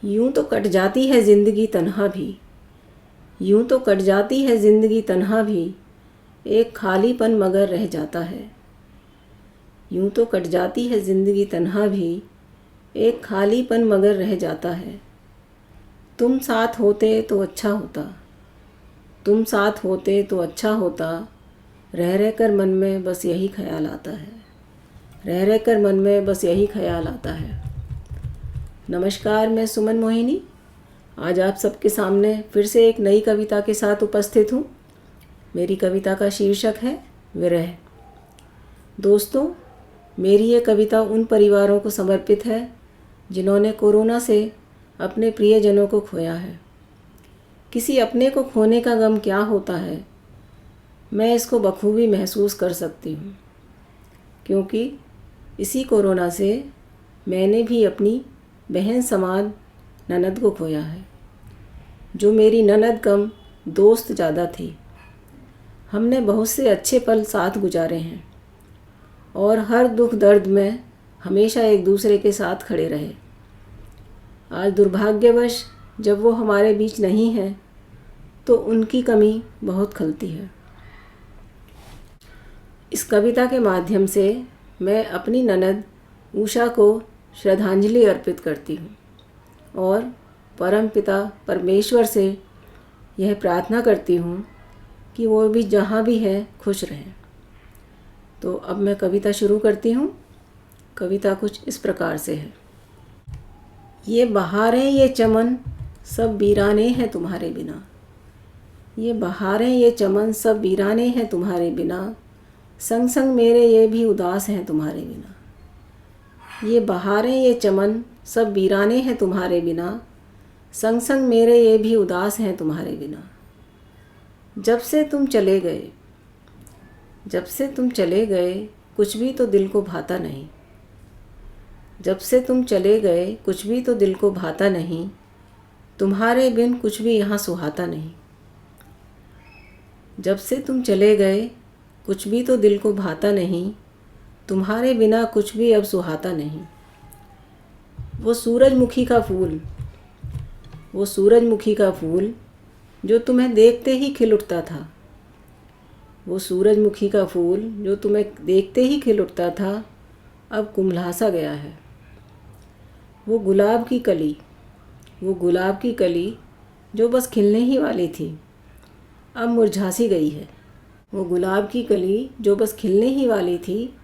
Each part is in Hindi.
यूं तो कट जाती है ज़िंदगी तन्हा भी, यूं तो कट जाती है ज़िंदगी तन्हा भी, एक खालीपन मगर रह जाता है। यूं तो कट जाती है ज़िंदगी तन्हा भी, एक खालीपन मगर रह जाता है। तुम साथ होते तो अच्छा होता, तुम साथ होते तो अच्छा होता, रह रह कर मन में बस यही ख्याल आता है, रह रह कर मन में बस यही ख्याल आता है। नमस्कार, मैं सुमन मोहिनी आज आप सबके सामने फिर से एक नई कविता के साथ उपस्थित हूँ। मेरी कविता का शीर्षक है विरह। दोस्तों, मेरी ये कविता उन परिवारों को समर्पित है जिन्होंने कोरोना से अपने प्रियजनों को खोया है। किसी अपने को खोने का गम क्या होता है, मैं इसको बखूबी महसूस कर सकती हूँ, क्योंकि इसी कोरोना से मैंने भी अपनी बहन समान ननद को खोया है, जो मेरी ननद कम दोस्त ज़्यादा थी। हमने बहुत से अच्छे पल साथ गुजारे हैं और हर दुख दर्द में हमेशा एक दूसरे के साथ खड़े रहे। आज दुर्भाग्यवश जब वो हमारे बीच नहीं है तो उनकी कमी बहुत खलती है। इस कविता के माध्यम से मैं अपनी ननद उषा को श्रद्धांजलि अर्पित करती हूँ और परमपिता परमेश्वर से यह प्रार्थना करती हूँ कि वो भी जहाँ भी है खुश रहें। तो अब मैं कविता शुरू करती हूँ। कविता कुछ इस प्रकार से है। ये बहारें ये चमन सब वीराने हैं तुम्हारे बिना, ये बहारें ये चमन सब वीराने हैं तुम्हारे बिना, संग संग मेरे ये भी उदास हैं तुम्हारे बिना। ये बहारें ये चमन सब वीराने हैं तुम्हारे बिना, संग संग मेरे ये भी उदास हैं तुम्हारे बिना। जब से तुम चले गए, जब से तुम चले गए, कुछ भी तो दिल को भाता नहीं। जब से तुम चले गए, कुछ भी तो दिल को भाता नहीं, तुम्हारे बिन कुछ भी यहाँ सुहाता नहीं। जब से तुम चले गए, कुछ भी तो दिल को भाता नहीं, तुम्हारे बिना कुछ भी अब सुहाता नहीं। वो सूरजमुखी का फूल, वो सूरजमुखी का फूल जो तुम्हें देखते ही खिल उठता था, वो सूरजमुखी का फूल जो तुम्हें देखते ही खिल उठता था, अब कुम्हला सा गया है। वो गुलाब की कली, वो गुलाब की कली जो बस खिलने ही वाली थी, अब मुरझा सी गई है। वो गुलाब की कली जो बस खिलने ही वाली थी,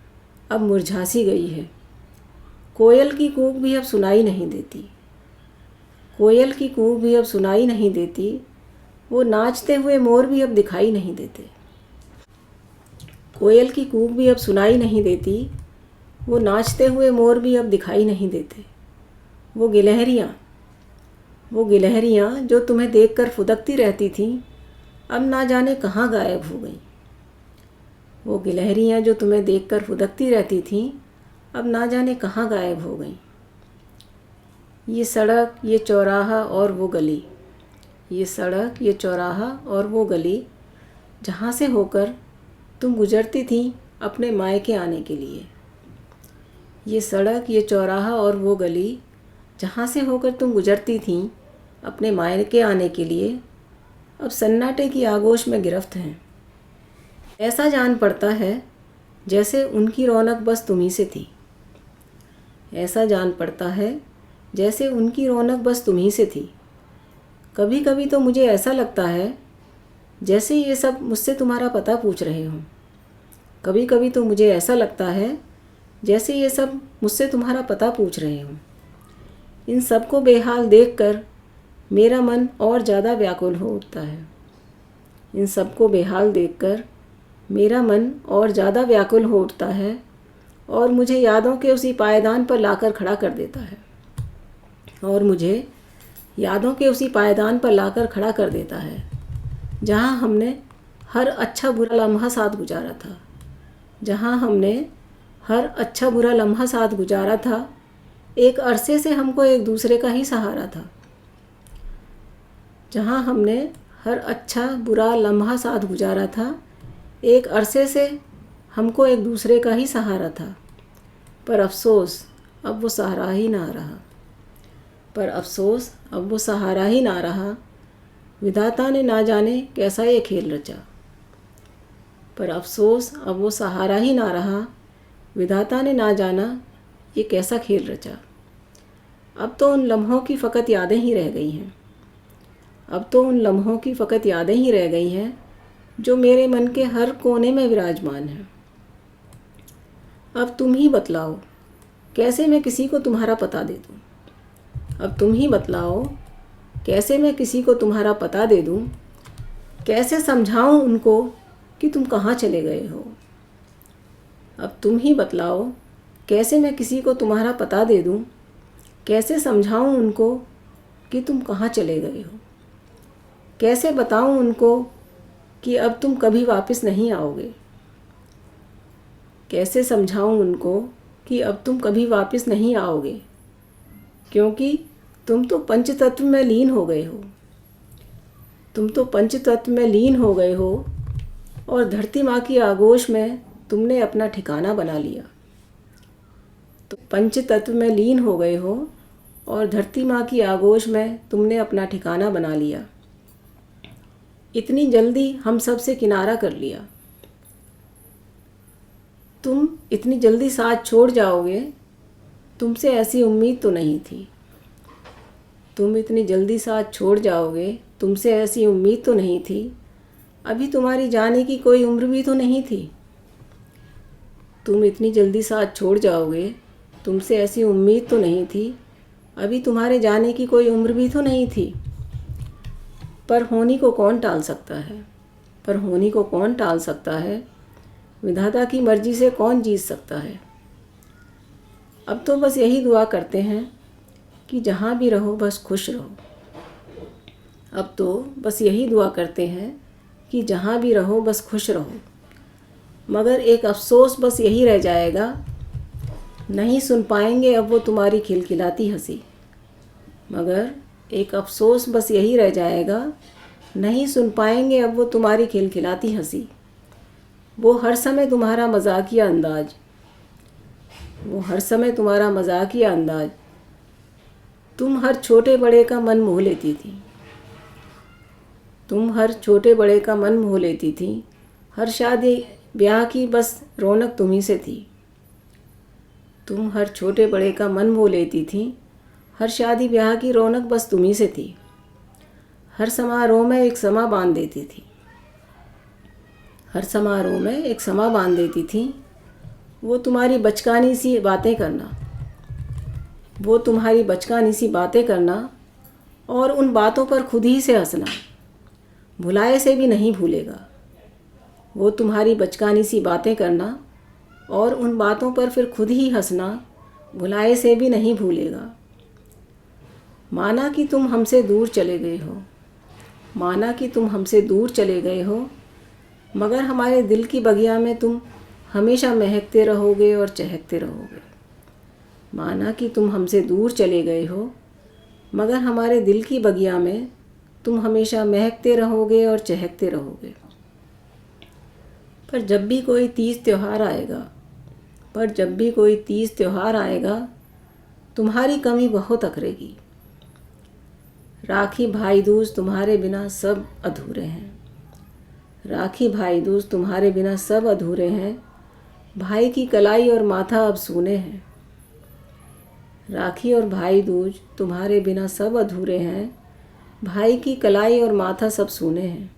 अब मुरझा सी गई है। कोयल की कूक भी अब सुनाई नहीं देती, कोयल की कूक भी अब सुनाई नहीं देती, वो नाचते हुए मोर भी अब दिखाई नहीं देते। कोयल की कूक भी अब सुनाई नहीं देती, वो नाचते हुए मोर भी अब दिखाई नहीं देते। वो गिलहरियाँ, वो गिलहरियाँ जो तुम्हें देखकर फुदकती रहती थीं, अब ना जाने कहाँ गायब हो गईं। वो गिलहरियाँ जो तुम्हें देखकर फुदकती रहती थीं, अब ना जाने कहाँ गायब हो गईं। ये सड़क, ये चौराहा और वो गली, ये सड़क, ये चौराहा और वो गली, जहाँ से होकर तुम गुजरती थीं अपने मायके आने के लिए। ये सड़क, ये चौराहा और वो गली, जहाँ से होकर तुम गुजरती थीं अपने मायके आने के लिए, अब सन्नाटे की आगोश में गिरफ्त हैं। ऐसा जान पड़ता है जैसे उनकी रौनक बस तुम्ही से थी, ऐसा जान पड़ता है जैसे उनकी रौनक बस तुम्ही से थी। कभी कभी तो मुझे ऐसा लगता है जैसे ये सब मुझसे तुम्हारा पता पूछ रहे हों। कभी कभी तो मुझे ऐसा लगता है जैसे ये सब मुझसे तुम्हारा पता पूछ रहे हों। इन सब को बेहाल देखकर मेरा मन और ज़्यादा व्याकुल हो उठता है। इन सब को बेहाल देखकर मेरा मन और ज़्यादा व्याकुल हो उठता है और मुझे यादों के उसी पायदान पर लाकर खड़ा कर देता है, और मुझे यादों के उसी पायदान पर लाकर खड़ा कर देता है जहाँ हमने हर अच्छा बुरा लम्हा साथ गुजारा था, जहाँ हमने हर अच्छा बुरा लम्हा साथ गुजारा था। एक अरसे से हमको एक दूसरे का ही सहारा था, जहाँ हमने हर अच्छा बुरा लम्हा साथ गुजारा था। एक अरसे से हमको एक दूसरे का ही सहारा था, पर अफसोस अब वो सहारा ही ना रहा। पर अफसोस अब वो सहारा ही ना रहा। विधाता ने ना जाने कैसा ये खेल रचा। पर अफसोस अब वो सहारा ही ना रहा। विधाता ने ना जाना ये कैसा खेल रचा। अब तो उन लम्हों की फ़कत यादें ही रह गई हैं। अब तो उन लम्हों की फ़कत यादें ही रह गई हैं जो मेरे मन के हर कोने में विराजमान हैं। अब तुम ही बतलाओ कैसे मैं किसी को तुम्हारा पता दे दूँ। अब तुम ही बतलाओ कैसे मैं किसी को तुम्हारा पता दे दूँ। कैसे समझाऊँ उनको कि तुम कहाँ चले गए हो। अब तुम ही बतलाओ कैसे मैं किसी को तुम्हारा पता दे दूँ। कैसे समझाऊँ उनको कि तुम कहाँ चले गए हो। कैसे बताऊँ उनको कि अब तुम कभी वापस नहीं आओगे। कैसे समझाऊँ उनको कि अब तुम कभी वापस नहीं आओगे, क्योंकि तुम तो पंचतत्व में लीन हो गए हो। तुम तो पंचतत्व में लीन हो गए हो और धरती माँ की आगोश में तुमने अपना ठिकाना बना लिया। तो पंचतत्व में लीन हो गए हो और धरती माँ की आगोश में तुमने अपना ठिकाना बना लिया। इतनी जल्दी हम सब से किनारा कर लिया। तुम इतनी जल्दी साथ छोड़ जाओगे, तुमसे ऐसी उम्मीद तो नहीं थी। तुम इतनी जल्दी साथ छोड़ जाओगे, तुमसे ऐसी उम्मीद तो नहीं थी। अभी तुम्हारी जाने की कोई उम्र भी तो नहीं थी। तुम इतनी जल्दी साथ छोड़ जाओगे, तुमसे ऐसी उम्मीद तो नहीं थी। अभी तुम्हारे जाने की कोई उम्र भी तो नहीं थी। पर होनी को कौन टाल सकता है। पर होनी को कौन टाल सकता है। विधाता की मर्जी से कौन जीत सकता है। अब तो बस यही दुआ करते हैं कि जहाँ भी रहो बस खुश रहो। अब तो बस यही दुआ करते हैं कि जहाँ भी रहो बस खुश रहो। मगर एक अफ़सोस बस यही रह जाएगा, नहीं सुन पाएंगे अब वो तुम्हारी खिलखिलाती हंसी। मगर एक अफ़सोस बस यही रह जाएगा, नहीं सुन पाएंगे अब वो तुम्हारी खिलखिलाती हंसी। वो हर समय तुम्हारा मजाकिया अंदाज, वो हर समय तुम्हारा मजाकिया अंदाज। तुम हर छोटे बड़े का मन मोह लेती थी। तुम हर छोटे बड़े का मन मोह लेती थी। हर शादी ब्याह की बस रौनक तुम्ही से थी। तुम हर छोटे बड़े का मन मोह लेती थी। हर शादी ब्याह की रौनक बस तुम्ही से थी। हर समारोह में एक समा बांध देती थी। हर समारोह में एक समा बांध देती थी। वो तुम्हारी बचकानी सी बातें करना, वो तुम्हारी बचकानी सी बातें करना और उन बातों पर खुद ही से हंसना, भुलाए से भी नहीं भूलेगा। वो तुम्हारी बचकानी सी बातें करना और उन बातों पर फिर खुद ही हंसना, भुलाए से भी नहीं भूलेगा। माना कि तुम हमसे दूर चले गए हो, माना कि तुम हमसे दूर चले गए हो, मगर हमारे दिल की बगिया में तुम हमेशा महकते रहोगे और चहकते रहोगे। माना कि तुम हमसे दूर चले गए हो, मगर हमारे दिल की बगिया में तुम हमेशा महकते रहोगे और चहकते रहोगे। पर जब भी कोई तीज त्यौहार आएगा, पर जब भी कोई तीज त्यौहार आएगा, तुम्हारी कमी बहुत अखरेगी। राखी भाई दूज तुम्हारे बिना सब अधूरे हैं। राखी भाई दूज तुम्हारे बिना सब अधूरे हैं। भाई की कलाई और माथा अब सूने हैं। राखी और भाई दूज तुम्हारे बिना सब अधूरे हैं। भाई की कलाई और माथा सब सूने हैं।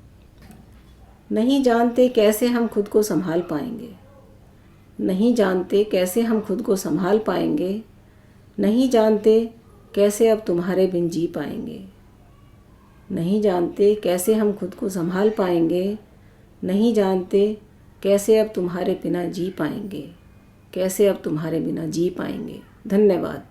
नहीं जानते कैसे हम खुद को संभाल पाएंगे। नहीं जानते कैसे हम खुद को संभाल पाएंगे। नहीं जानते कैसे अब तुम्हारे बिन जी पाएंगे। नहीं जानते कैसे हम खुद को संभाल पाएंगे। नहीं जानते कैसे अब तुम्हारे बिना जी पाएंगे। कैसे अब तुम्हारे बिना जी पाएंगे। धन्यवाद।